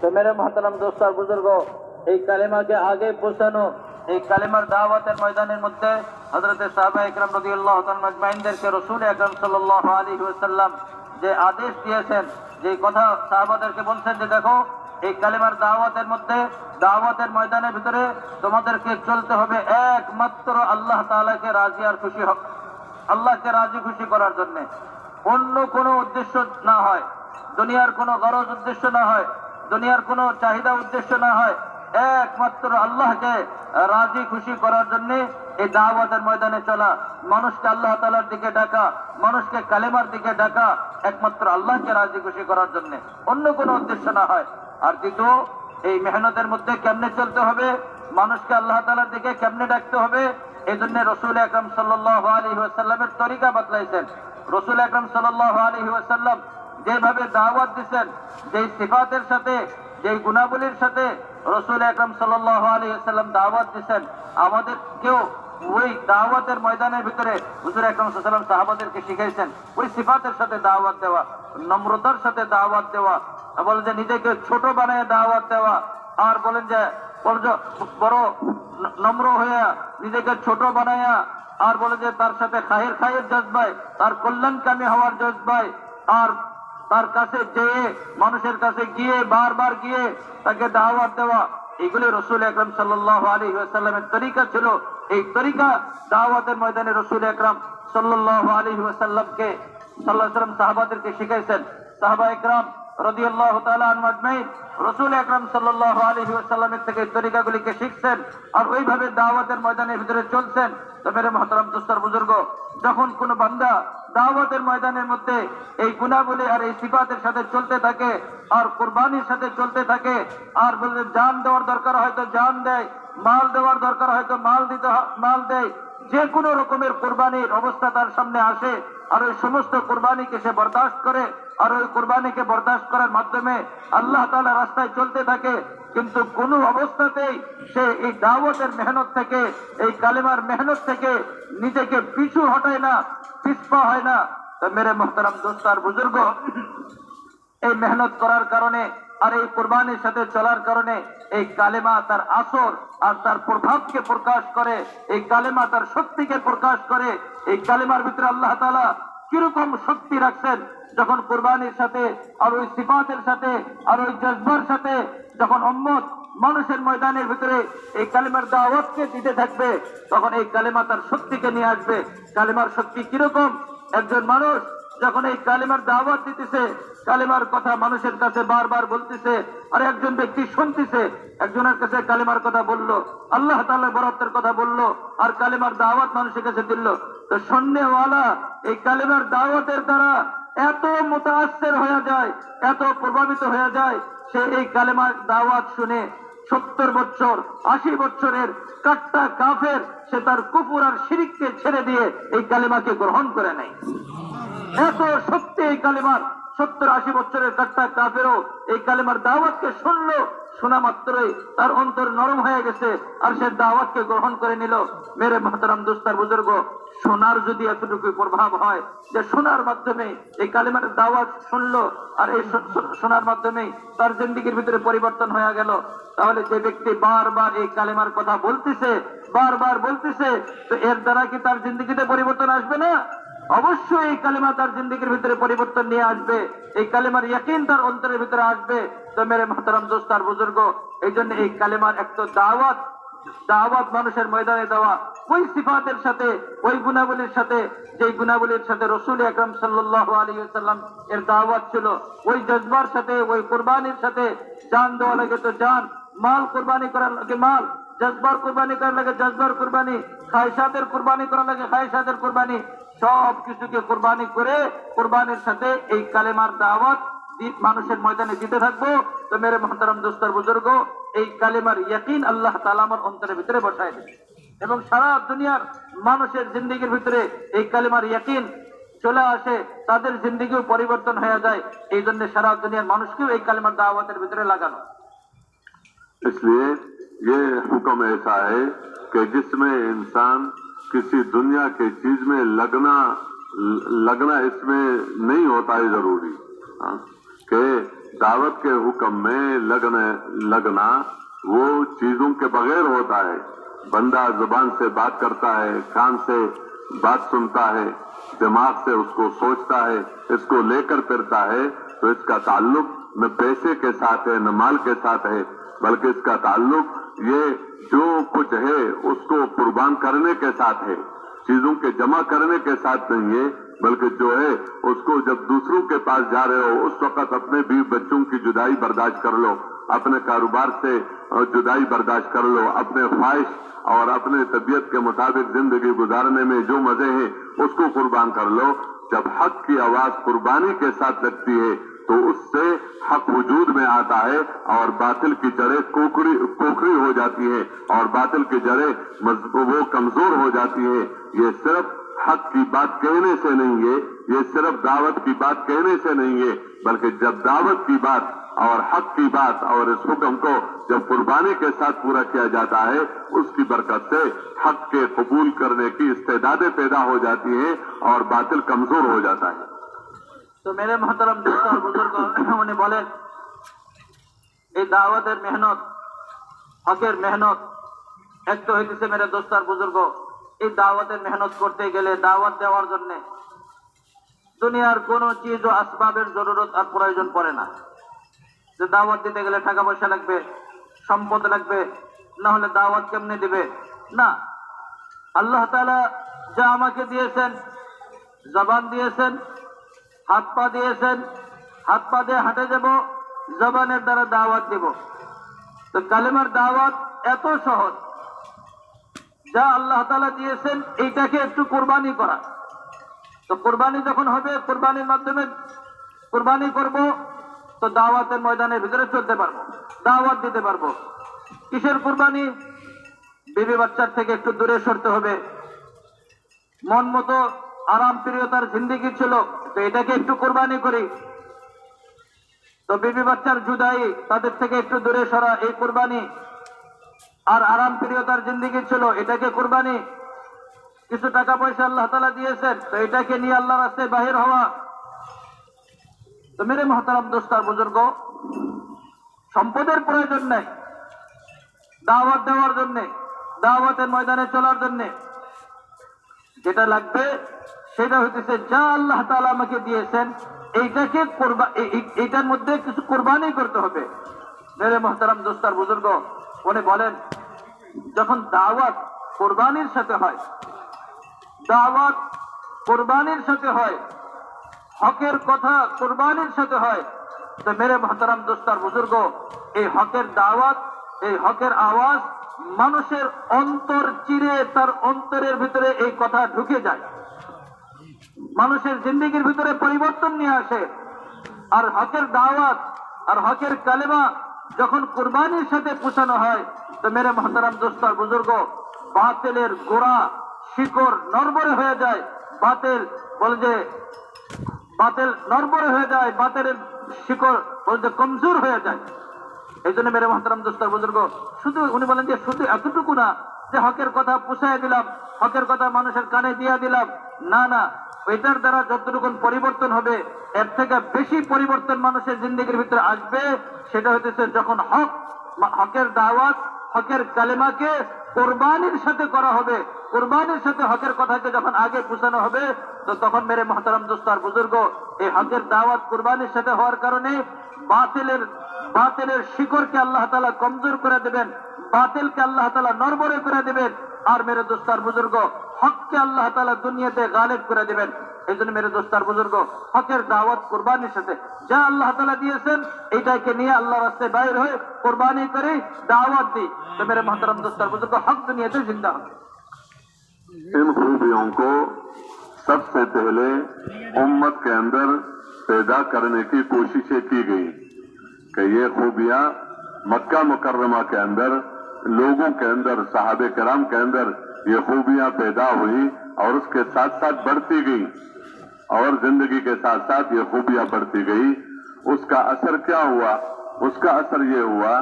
تو میرے محترم دوست اور বুজুর্গো, এই কালেমাকে আগে পৌঁছানো, এই কালেমার দাওয়াতের ময়দানের মধ্যে হযরত সাহাবা ইকরাম রাদিয়াল্লাহু তাআলা আজমাইনদেরকে রাসূল আকরাম সাল্লাল্লাহু আলাইহি ওয়াসাল্লাম যে আদেশ দিয়েছেন, যে কথা সাহাবাদেরকে বলছেন যে দেখো এই কালেমার দাওয়াতের মধ্যে, দাওয়াতের ময়দানের ভিতরে তোমাদেরকে চলতে হবে একমাত্র আল্লাহ তাআলাকে রাজি আর খুশি, আল্লাহকে রাজি খুশি করার জন্য, অন্য কোনো উদ্দেশ্য না হয়, দুনিয়ার কোনো গরজ উদ্দেশ্য না হয়, দুনিয়ার কোনো চাহিদা উদ্দেশ্য না হয়, একমাত্র আল্লাহকে রাজি খুশি করার জন্য এই দাওয়াতের ময়দানে চলা, মানুষকে আল্লাহ তাআলার দিকে ডাকা, মানুষকে কালেমার দিকে ডাকা, একমাত্র আল্লাহকে রাজি খুশি করার জন্য, অন্য কোনো উদ্দেশ্য না হয়। আর দ্বিতীয়, এই মেহনতের মধ্যে কেমনে চলতে হবে, মানুষকে আল্লাহ তাআলার দিকে কেমনে ডাকতে হবে, এই জন্য রাসূল আকরাম সাল্লাল্লাহু আলাইহি ওয়াসাল্লামের তরিকা বদলাইছেন। রাসূল আকরাম সাল্লাল্লাহু আলাইহি ওয়াসাল্লাম যেভাবে দাওয়াত দিচ্ছেন, যেই সিফাতের সাথে, যেই গুণাবলীর সাথে রাসূল আকরাম সাল্লাল্লাহু আলাইহি ওয়াসাল্লাম দাওয়াত দিচ্ছেন, আমাদেরকেও ওই দাওয়াতের ময়দানের ভিতরে হুজুর আকরাম সাল্লাল্লাহু আলাইহি ওয়াসাল্লাম সাহাবাদেরকে শিখাইছেন ওই সিফাতের সাথে দাওয়াত দেওয়া, নম্রতার সাথে দাওয়াত দেওয়া, বলেন যে নিজেকে ছোট বানায় দাওয়াত দেওয়া, আর বলেন যে বড় নম্র হয়ে নিজেকে ছোট বানায়া, আর বলে যে তার সাথে খায়ের জজবায়, তার কল্যাণকামী হওয়ার জজবায়, আর তার কাছে যেয়ে মানুষের কাছে গিয়ে বারবার গিয়ে তাকে দাওয়াত দেওয়া, এগুলি রাসূল আকরাম সাল্লাল্লাহু আলাইহি ওয়াসাল্লামের তরিকা ছিল। এই তরিকা দাওয়াতের ময়দানে রাসূল আকরাম সাল্লাল্লাহু আলাইহি ওয়াসাল্লামকে সাল্লাল্লাহু আলাইহি ওয়াসাল্লাম সাহাবাদেরকে শিখাইছেন। সাহাবা ইকরাম রাদিয়াল্লাহু তাআলা আনহুম আজমাইন রাসূল আকরাম সাল্লাল্লাহু আলাইহি ওয়াসাল্লামের থেকে তরিকাগুলিকে শিখছেন আর ওইভাবে দাওয়াতের ময়দানের ভিতরে চলছেন। তো মেরে মুহতারাম দোস্ত আর বুজুর্গো, যখন কোন বান্দা দাওয়াতের ময়দানের মধ্যে এই গুণাবলী আর এই সিফাতের সাথে চলতে থাকে, আর কুরবানির সাথে চলতে থাকে, আর বলে জান দেওয়ার দরকার হয়তো জান দেয়, মাল দেওয়ার দরকার হয়তো মাল দেয়, যে কোনো রকমের কুরবানির অবস্থা তার সামনে আসে, আর ওই সমস্ত কুরবানিকে সে বরদাস্ত করে, আর ওই কুরবানিকে বরদাস্ত করার মাধ্যমে আল্লাহ তাআলা রাস্তায় চলতে থাকে, কিন্তু কোন অবস্থাতেই সে এই দাওয়াতের মেহনত থেকে, এই কালেমার মেহনত থেকে নিজেকে পিছু হটায় না, পিছপা হয় না। তো মেরে মুহতারাম দোস্ত আর বুজুর্গ, এই মেহনত করার কারণে আর এই কুরবানির সাথে চলার কারণে এই কালেমা তার আসর আর তার প্রভাবকে প্রকাশ করে, এই কালেমা তার শক্তিকে প্রকাশ করে। এই কালেমার ভিতরে আল্লাহ তাআলা কিরকম শক্তি রাখছেন, যখন কুরবানির সাথে আর ওই সিফাতের সাথে আর ওই জজবার সাথে যখন উম্মত মানুষের ময়দানের ভিতরে এই কালেমার দাওয়াতকে দিতে থাকবে, তখন এই কালেমা তার শক্তিকে নিয়ে আসবে। কালেমার শক্তি কিরকম, একজন মানুষ যখন এই কালেমার দাওয়াত দিতেছে, কালেমার কথা মানুষের কাছে বারবার বলতেছে, আর একজন ব্যক্তি শুনতেছে, একজনের কাছে কালেমার কথা বললো, আল্লাহ তাআলার বরাতের কথা বললো, আর কালেমার দাওয়াত মানুষের কাছে দিল, তো শুননেওয়ালা এই কালেমার দাওয়াতের দ্বারা এত মুতাআসসির হয়ে যায়, এত প্রভাবিত হয়ে যায়, সে এই কালেমার দাওয়াত শুনে 70 বছর 80 বছরের কাট্টা কাফের, সে তার কুফর আর শিরককে ছেড়ে দিয়ে এই কালেমাকে গ্রহণ করে নেয়। এত শক্তি এই কালেমার, 70-80 বছরের কাট্টা কাফেরও এই কালেমার দাওয়াতকে শুনলো, শোনা মাত্রই তার অন্তর নরম হয়ে গেছে, আর সে দাওয়াতকে গ্রহণ করে নিল। মেরে মুহতারাম দোস্ত আর বুজুর্গ, শোনার যদি এতটুকু প্রভাব হয় যে শোনার মাধ্যমে এই কালেমার দাওয়াত শুনলো, আর এই শোনার মাধ্যমে তার জিন্দেগির ভিতরে পরিবর্তন হয়ে গেল, তাহলে যে ব্যক্তি বারবার এই কালেমার কথা বলতেছে, বারবার বলতেছে, তো এর দ্বারা কি তার জিন্দেগিতে পরিবর্তন আসবে না? অবশ্যই এই কালেমা তার জিন্দেগির ভিতরে পরিবর্তন নিয়ে আসবে, এই কালেমার ইয়াকিন তার অন্তরের ভিতরে আসবে। তো মেরে মুহতারাম দোস্ত আর বুজুর্গ, এই জন্য এই কালেমার একটা দাওয়াত মানুষের ময়দানে দেওয়া, ওই সিফাতের সাথে, ওই গুণাবলীর সাথে, যেই গুণাবলীর সাথে রাসূল আকরাম সাল্লাল্লাহু আলাইহি ওয়াসাল্লাম এর দাওয়াত ছিল, ওই জজবার সাথে, ওই কুরবানির সাথে, জান দেওয়া লাগে তো জান, মাল কুরবানি করার লাগে মাল, জজবার কুরবানি করার লাগে জজবার কুরবানি, খায়সাতের কুরবানি করার লাগে খায়সাতের কুরবানি, সব কিছুকে কুরবানি করে কুরবানির সাথে এই কালেমার দাওয়াত মানুষের ময়দানে দিতে থাকবো। তো মেরে মুহতারাম দোস্ত আর বুজুর্গ, এই কালেমার ইয়াকিন আল্লাহ তাআলা আমার অন্তরের ভিতরে বসায় দেবে, এবং সারা দুনিয়ার মানুষের জিন্দেগির ভিতরে এই কালেমার ইয়াকিন চলে আসে, তাদের জিন্দেগিও পরিবর্তন হয়ে যায়। এই জন্য সারা দুনিয়ার মানুষকেও এই কালেমার দাওয়াতের ভিতরে লাগানো। इसलिए ये हुक्म ऐसा है कि जिसमें इंसान किसी दुनिया की चीज में लगना इसमें नहीं होता है जरूरी, कि दावत के हुक्म में लगना वो चीजों के बगैर होता है। बंदा जुबान से बात करता है, कान से बात सुनता है, दिमाग से उसको सोचता है, इसको लेकर फिरता है, तो इसका ताल्लुक न पैसे के साथ है न माल के साथ है, बल्कि इसका ताल्लुक ये जो कुछ है उसको कुर्बान करने के साथ है, चीजों के जमा करने के साथ नहीं है, बल्कि जो है उसको जब दूसरों के पास जा रहे हो उस वक्त अपने बीवी बच्चों की जुदाई बर्दाश्त कर लो, अपने कारोबार से जुदाई बर्दाश्त कर लो, अपने ख्वाहिश और अपने तबीयत के मुताबिक जिंदगी गुजारने में जो मजे हैं उसको कुर्बान कर लो। जब हक की आवाज कुर्बानी के साथ लगती है तो उससे हक वजूद में आता है और बातिल की जड़ें खोखरी हो जाती है और बातिल की जड़ें वो कमजोर हो जाती है। ये सिर्फ हक की बात कहने से नहीं है, ये सिर्फ दावत की बात कहने से नहीं है, बल्कि जब दावत की बात और हक की बात और इस हुक्म को जब कुर्बानी के साथ पूरा किया जाता है, उसकी बरकत से हक के कबूल करने की इस्तेदादें पैदा हो जाती हैं और बातिल कमजोर हो जाता है। तो मेरे मोहतरम दोस्त और बुजुर्ग उन्हें बोले এই দাওয়াতের মেহনত, হকের মেহনত এক তো হইতেছে মেরে দোস্ত আর বুজুর্গ, এই দাওয়াতের মেহনত করতে গেলে দাওয়াত দেওয়ার জন্য দুনিয়ার কোনো চিজ ও আসবাবের জরুরত আর প্রয়োজন পড়ে না। যে দাওয়াত দিতে গেলে টাকা পয়সা লাগবে, সম্পদ লাগবে, না হলে দাওয়াত কেমনে দিবে? না, আল্লাহ তাআলা যা আমাকে দিয়েছেন, জবান দিয়েছেন, হাত পা দিয়েছেন, হাত পা দিয়ে হাঁটে যাব, জবানের দ্বারা দাওয়াত দেব। তো কালেমার দাওয়াত এত সহজ, যা আল্লাহ তাআলা দিয়েছেন এইটাকে একটু কুরবানি করা। তো কুরবানি যখন হবে, কুরবানির মাধ্যমে কুরবানি করব, তো দাওয়াতের ময়দানের ভিতরে চলতে পারবো, দাওয়াত দিতে পারবো। কিসের কুরবানি? বিবি বাচ্চার থেকে একটু দূরে সরতে হবে, মন মতো আরাম প্রিয়তার জিন্দেগি ছিল, তো এটাকে একটু কুরবানি করি। তো বিবি বাচ্চার জুদাই, তাদের থেকে একটু দূরে সরা, এই কুরবানি। আর আরাম প্রিয়তার জিন্দেগি ছিল, এটাকে কুরবানি। কিছু টাকা পয়সা আল্লাহ তাআলা দিয়েছেন, তো এটাকে নিয়ে আল্লাহর রাস্তায় বাহির হওয়া। তো মেরে মহতারাম দোস্ত আর বুজুর্গ, সম্পদের প্রয়োজন নাই দাওয়াত দেওয়ার জন্য, দাওয়াতের ময়দানে চলার জন্য। যেটা লাগবে সেটা হইতেছে যা আল্লাহ তাআলা আমাকে দিয়েছেন এইটাকে এইটার মধ্যে কিছু কুরবানি করতে হবে। মেরে মহতারাম দোস্ত আর বুজুর্গ, উনি বলেন যখন দাওয়াত কুরবানির সাথে হয়, দাওয়াত কুরবানির সাথে হয়, হকের কথা কুরবানির সাথে হয়, তো মেরে মহতারাম দোস্ত আর বুজুর্গ, এই হকের দাওয়াত, এই হকের আওয়াজ মানুষের অন্তর চিরে তার অন্তরের ভিতরে এই কথা ঢুকে যায়, মানুষের জিন্দেগির ভিতরে পরিবর্তন নিয়ে আসে। আর হকের দাওয়াত আর হকের কালেমা যখন কুরবানির সাথে পৌঁছানো হয়, তো মেরে মহতারাম দোস্ত আর বুজুর্গ, বাতিলের গোড়া শিকড় নড়বড়ে হয়ে যায়। বাতিল বলে যে বাতিল নড়বড়ে হয়ে যায়, বাতিলের শিকড় বলতে কমজোর হয়ে যায়। এই জন্য মেরে মহতারাম দোস্ত আর বুজুর্গ, শুধু উনি বলেন যে শুধু এতটুকু না যে হকের কথা পুষায় দিলাম, হকের কথা মানুষের কানে দিয়ে দিলাম, না না, এটার দ্বারা যতটুকু পরিবর্তন হবে এর থেকে বেশি পরিবর্তন মানুষের জিন্দেগির ভিতরে আসবে। সেটা হইতেছে যখন হকের দাওয়াত, হকের কালেমাকে কুরবানির সাথে করা হবে, কুরবানির সাথে হকের কথাকে যখন আগে পৌঁছানো হবে, তো তখন মেরে মহতারাম দোস্ত আর বুজুর্গ, এই হকের দাওয়াত কুরবানির সাথে হওয়ার কারণে বাতিলের শিকড়কে আল্লাহ তাআলা কমজোর করে দেবেন, বাতিলকে আল্লাহ তাআলা নড়বড়ে করে দেবেন। আর মেরে দোস্ত আর বুজুর্গ, হককে আল্লাহ তাআলা দুনিয়াতে গালিব করে দেবেন। এই জন্য মেরে দোস্ত আর বুজুর্গ, হকের দাওয়াত কুরবানির সাথে যা আল্লাহ তাআলা দিয়েছেন এইটাকে নিয়ে আল্লাহ রাস্তায় বাইর হয়ে কুরবানি করে দাওয়াত দিই, তো মেরে মহতারাম দোস্ত আর বুজুর্গ, হক দুনিয়াতে জিন্দা হবে। इन खूबियों को सबसे पहले उम्मत के अंदर पैदा करने की कोशिशें की गई कि ये खूबियां मक्का मुकर्रमा के अंदर, लोगों के अंदर, सहाबे किराम के अंदर ये खूबियां पैदा हुई और उसके साथ साथ बढ़ती गई और जिंदगी के साथ साथ ये खूबियां बढ़ती गई। उसका असर क्या हुआ? उसका असर ये हुआ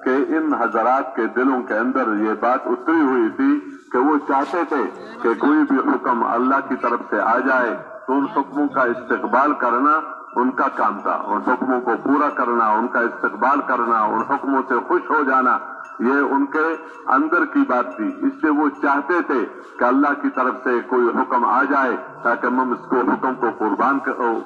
कि इन हजरात के दिलों के अंदर ये बात उतरी हुई थी कि वो चाहते थे कि कोई भी हुक्म अल्लाह की तरफ से आ जाए तो उन हुक्मों का इस्तेकबाल करना ان کا کام تھا. ان حکموں کو پورا کرنا، ان کا استقبال کرنا، ان حکموں سے خوش ہو جانا، یہ ان کے اندر کی بات تھی. اس سے وہ چاہتے تھے کہ اللہ کی طرف سے کوئی حکم آ جائے تاکہ ہم اس کو حکم کو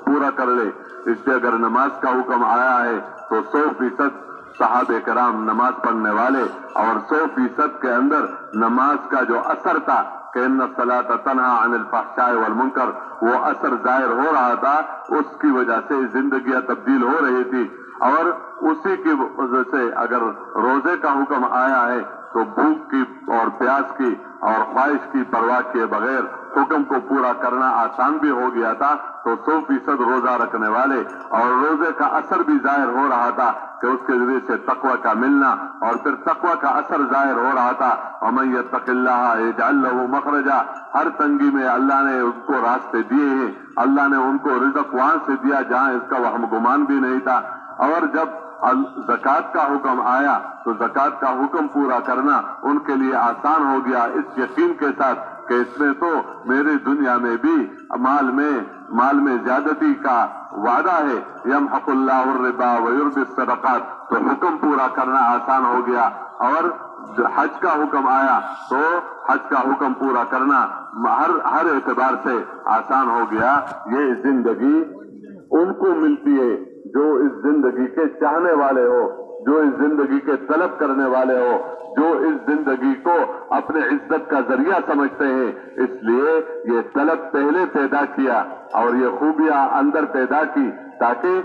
پورا کر لے. اس سے اگر نماز کا حکم آیا ہے تو 100% صحابہ کرام نماز پڑھنے والے، اور 100% کے اندر نماز کا جو اثر تھا کہ ان الصلاۃ تنہی عن الفحشاء والمنکر، وہ اثر ظاہر ہو رہا تھا. اس کی وجہ سے زندگیاں تبدیل ہو رہی تھی. اور اسی کی وجہ سے اگر روزے کا حکم آیا ہے تو بھوک کی اور پیاس کی اور خواہش کی پرواہ کیے بغیر حکم کو پورا کرنا آسان بھی ہو گیا تھا. تو 100% روزہ رکھنے والے، اور روزے کا اثر بھی ظاہر ہو رہا تھا کہ اس کے ذریعے سے تقوی کا ملنا، اور پھر تقوی کا اثر ظاہر ہو رہا تھا. وَمَن يَتَّقِ اللَّهَ يَجْعَل لَّهُ مَخْرَجًا، ہر تنگی میں اللہ نے اس کو راستے دیے ہیں. اللہ نے ان کو رزق وہاں سے دیا جہاں اس کا وہم گمان بھی نہیں تھا. اور جب زکوٰۃ کا حکم آیا تو زکوٰۃ کا حکم پورا کرنا ان کے لیے آسان ہو گیا، اس یقین کے ساتھ کہ اس میں تو میری دنیا میں بھی مال میں زیادتی کا وعدہ ہے. یمحق اللہ الربا ویربی الصدقات، تو حکم پورا کرنا آسان ہو گیا. اور حج کا حکم آیا تو حج کا حکم پورا کرنا ہر اعتبار سے آسان ہو گیا. یہ زندگی ان کو ملتی ہے جو اس زندگی کے چاہنے والے ہو، جو اس زندگی کے طلب کرنے والے ہو، جو اس زندگی کو اپنے عزت کا ذریعہ سمجھتے ہیں. اس لیے یہ طلب پہلے پیدا کیا اور یہ خوبیاں اندر پیدا کی تاکہ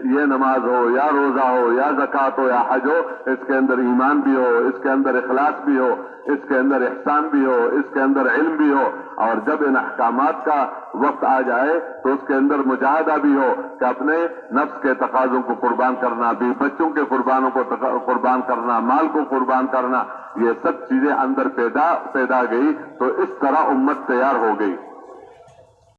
یہ نماز ہو یا روزہ ہو یا زکوٰۃ ہو یا حج ہو، اس کے اندر ایمان بھی ہو، اس کے اندر اخلاص بھی ہو، اس کے اندر احسان بھی ہو، اس کے اندر علم بھی ہو. اور جب ان احکامات کا وقت آ جائے تو اس کے اندر مجاہدہ بھی ہو کہ اپنے نفس کے تقاضوں کو قربان کرنا، بھی بچوں کے قربانوں کو قربان کرنا، مال کو قربان کرنا، یہ سب چیزیں اندر پیدا گئی. تو اس طرح امت تیار ہو گئی.